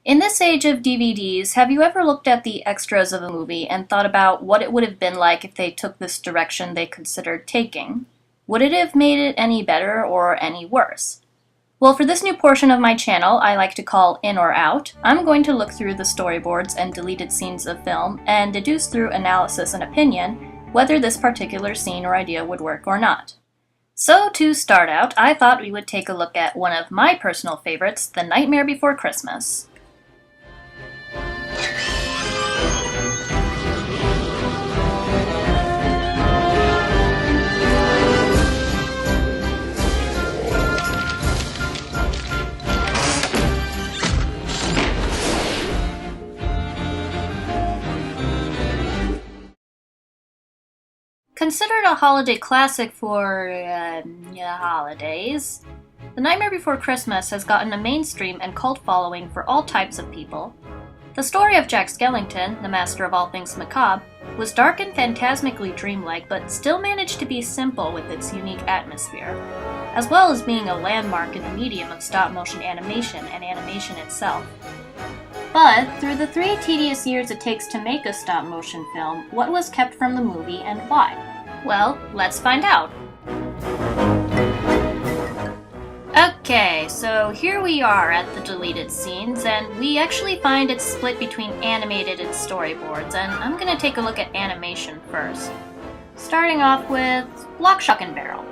In this age of DVDs, have you ever looked at the extras of a movie and thought about what it would have been like if they took this direction they considered taking? Would it have made it any better or any worse? Well, for this new portion of my channel I like to call In or Out, I'm going to look through the storyboards and deleted scenes of film and deduce through analysis and opinion whether this particular scene or idea would work or not. So to start out, I thought we would take a look at one of my personal favorites, The Nightmare Before Christmas. Considered a holiday classic for holidays, The Nightmare Before Christmas has gotten a mainstream and cult following for all types of people. The story of Jack Skellington, the master of all things macabre, was dark and phantasmically dreamlike, but still managed to be simple with its unique atmosphere, as well as being a landmark in the medium of stop-motion animation and animation itself. But, through the 3 tedious years it takes to make a stop-motion film, what was kept from the movie and why? Well, let's find out. Okay, so here we are at the deleted scenes, and we actually find it's split between animated and storyboards, and I'm gonna take a look at animation first. Starting off with Lock, Shock, and Barrel.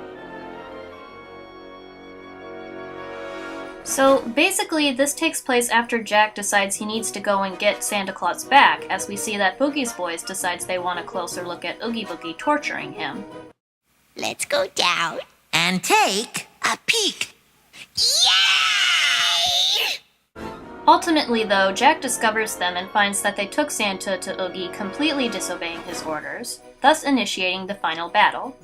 So basically, this takes place after Jack decides he needs to go and get Santa Claus back, as we see that Boogie's Boys decides they want a closer look at Oogie Boogie torturing him. Let's go down and take a peek. Yay! Ultimately, though, Jack discovers them and finds that they took Santa to Oogie, completely disobeying his orders, thus initiating the final battle.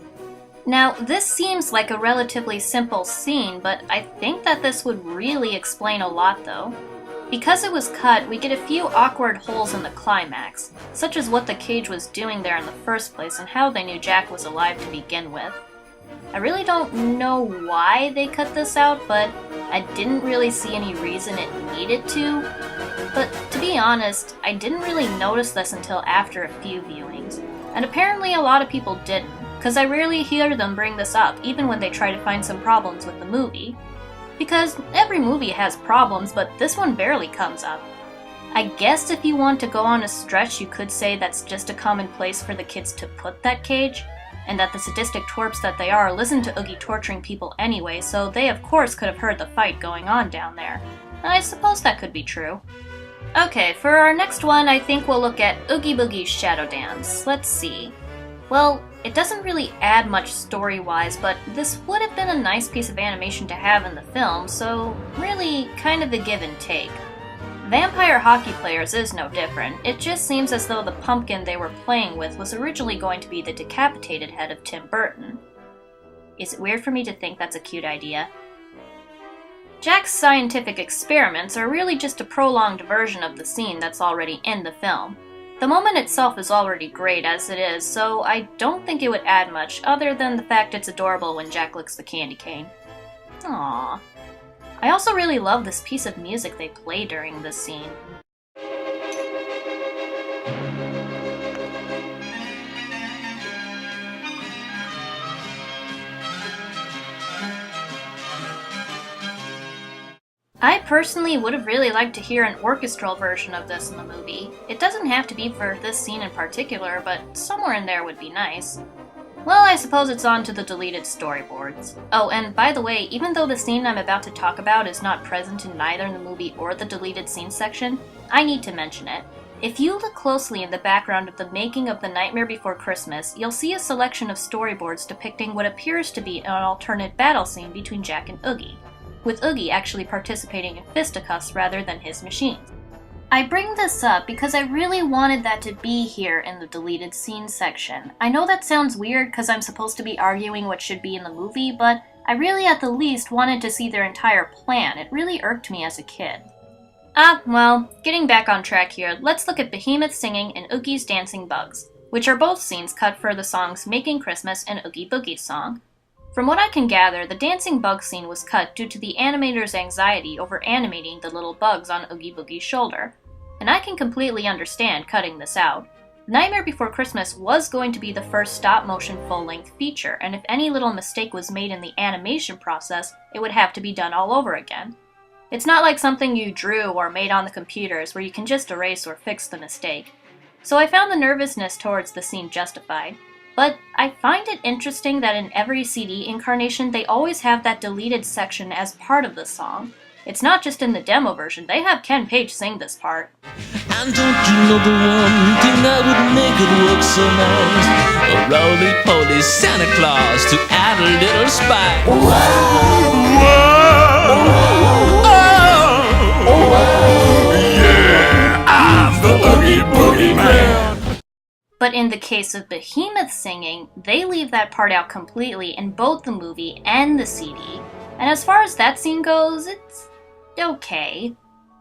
Now, this seems like a relatively simple scene, but I think that this would really explain a lot, though. Because it was cut, we get a few awkward holes in the climax, such as what the cage was doing there in the first place and how they knew Jack was alive to begin with. I really don't know why they cut this out, but I didn't really see any reason it needed to. But to be honest, I didn't really notice this until after a few viewings, and apparently a lot of people didn't, because I rarely hear them bring this up, even when they try to find some problems with the movie. Because every movie has problems, but this one barely comes up. I guess if you want to go on a stretch, you could say that's just a common place for the kids to put that cage, and that the sadistic twerps that they are listen to Oogie torturing people anyway, so they of course could have heard the fight going on down there. I suppose that could be true. Okay, for our next one, I think we'll look at Oogie Boogie's Shadow Dance. Let's see. Well, it doesn't really add much story-wise, but this would have been a nice piece of animation to have in the film, so really kind of a give and take. Vampire Hockey Players is no different. It just seems as though the pumpkin they were playing with was originally going to be the decapitated head of Tim Burton. Is it weird for me to think that's a cute idea? Jack's scientific experiments are really just a prolonged version of the scene that's already in the film. The moment itself is already great as it is, so I don't think it would add much other than the fact it's adorable when Jack licks the candy cane. Aww. I also really love this piece of music they play during this scene. I personally would have really liked to hear an orchestral version of this in the movie. It doesn't have to be for this scene in particular, but somewhere in there would be nice. Well, I suppose it's on to the deleted storyboards. Oh, and by the way, even though the scene I'm about to talk about is not present in neither the movie or the deleted scenes section, I need to mention it. If you look closely in the background of the making of The Nightmare Before Christmas, you'll see a selection of storyboards depicting what appears to be an alternate battle scene between Jack and Oogie, with Oogie actually participating in fisticuffs rather than his machines. I bring this up because I really wanted that to be here in the deleted scenes section. I know that sounds weird because I'm supposed to be arguing what should be in the movie, but I really at the least wanted to see their entire plan. It really irked me as a kid. Well, getting back on track here, let's look at Behemoth singing and Oogie's dancing bugs. which are both scenes cut for the songs Making Christmas and Oogie Boogie Song. From what I can gather, the dancing bug scene was cut due to the animator's anxiety over animating the little bugs on Oogie Boogie's shoulder, and I can completely understand cutting this out. Nightmare Before Christmas was going to be the first stop-motion full-length feature, and if any little mistake was made in the animation process, it would have to be done all over again. It's not like something you drew or made on the computers where you can just erase or fix the mistake. So I found the nervousness towards the scene justified. But I find it interesting that in every CD incarnation they always have that deleted section as part of the song. It's not just in the demo version, they have Ken Page sing this part. And don't you know the one thing that would make it work so nice? A roly-poly Santa Claus to add a little spice. Yeah, I'm the Oogie Boogie Man. But in the case of Behemoth singing, they leave that part out completely in both the movie and the CD. And as far as that scene goes, it's okay.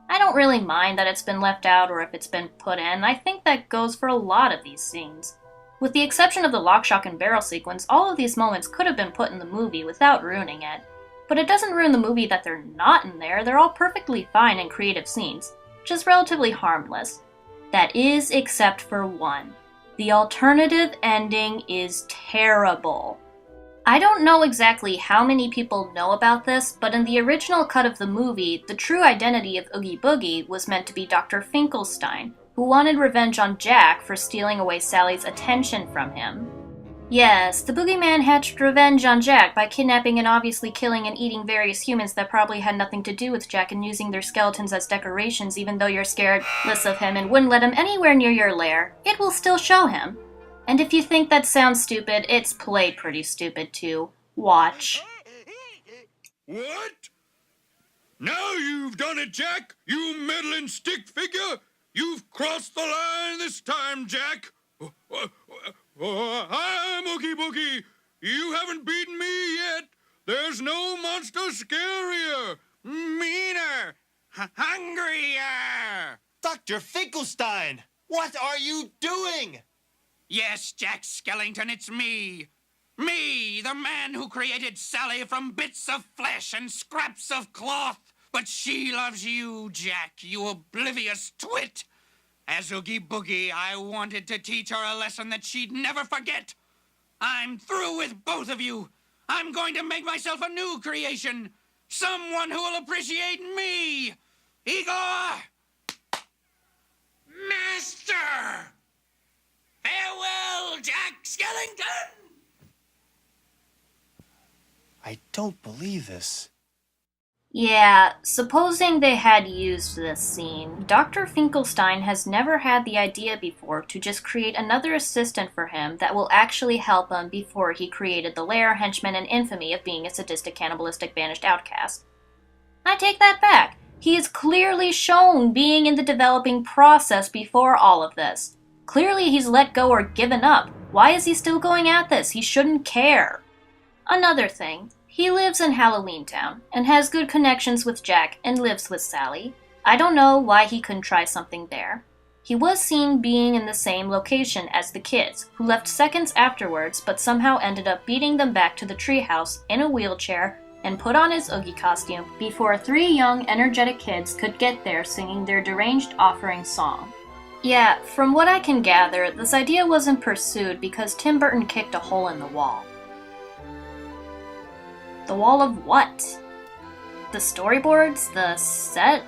I don't really mind that it's been left out or if it's been put in. I think that goes for a lot of these scenes. With the exception of the lock, shock, and barrel sequence, all of these moments could have been put in the movie without ruining it. But it doesn't ruin the movie that they're not in there. They're all perfectly fine and creative scenes, which is relatively harmless. That is, except for one. The alternative ending is terrible. I don't know exactly how many people know about this, but in the original cut of the movie, the true identity of Oogie Boogie was meant to be Dr. Finkelstein, who wanted revenge on Jack for stealing away Sally's attention from him. Yes, the boogeyman hatched revenge on Jack by kidnapping and obviously killing and eating various humans that probably had nothing to do with Jack and using their skeletons as decorations even though you're scared less of him and wouldn't let him anywhere near your lair. It will still show him. And if you think that sounds stupid, it's played pretty stupid too. Watch. What? Now you've done it, Jack! You meddling stick figure! You've crossed the line this time, Jack! I'm Oogie Boogie! You haven't beaten me yet! There's no monster scarier, meaner, hungrier! Dr. Finkelstein, what are you doing? Yes, Jack Skellington, it's me. Me, the man who created Sally from bits of flesh and scraps of cloth. But she loves you, Jack, you oblivious twit. As Oogie Boogie, I wanted to teach her a lesson that she'd never forget. I'm through with both of you. I'm going to make myself a new creation. Someone who will appreciate me. Igor! Master! Farewell, Jack Skellington! I don't believe this. Yeah, supposing they had used this scene, Dr. Finkelstein has never had the idea before to just create another assistant for him that will actually help him before he created the lair, henchman, and infamy of being a sadistic, cannibalistic, banished outcast. I take that back. He is clearly shown being in the developing process before all of this. Clearly he's let go or given up. Why is he still going at this? He shouldn't care. Another thing. He lives in Halloween Town, and has good connections with Jack, and lives with Sally. I don't know why he couldn't try something there. He was seen being in the same location as the kids, who left seconds afterwards but somehow ended up beating them back to the treehouse in a wheelchair and put on his Oogie costume before 3 young, energetic kids could get there singing their deranged offering song. Yeah, from what I can gather, this idea wasn't pursued because Tim Burton kicked a hole in the wall. The wall of what? The storyboards? The set?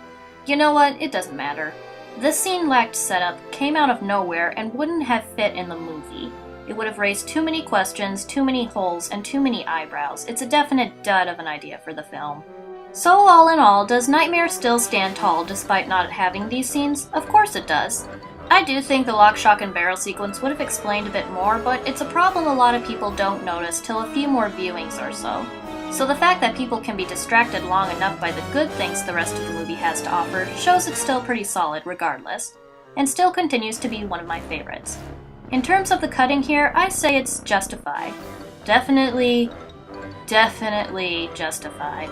You know what? It doesn't matter. This scene lacked setup, came out of nowhere, and wouldn't have fit in the movie. It would have raised too many questions, too many holes, and too many eyebrows. It's a definite dud of an idea for the film. So all in all, does Nightmare still stand tall despite not having these scenes? Of course it does. I do think the lock, shock, and barrel sequence would have explained a bit more, but it's a problem a lot of people don't notice till a few more viewings or so. So the fact that people can be distracted long enough by the good things the rest of the movie has to offer shows it's still pretty solid regardless, and still continues to be one of my favorites. In terms of the cutting here, I say it's justified. Definitely justified.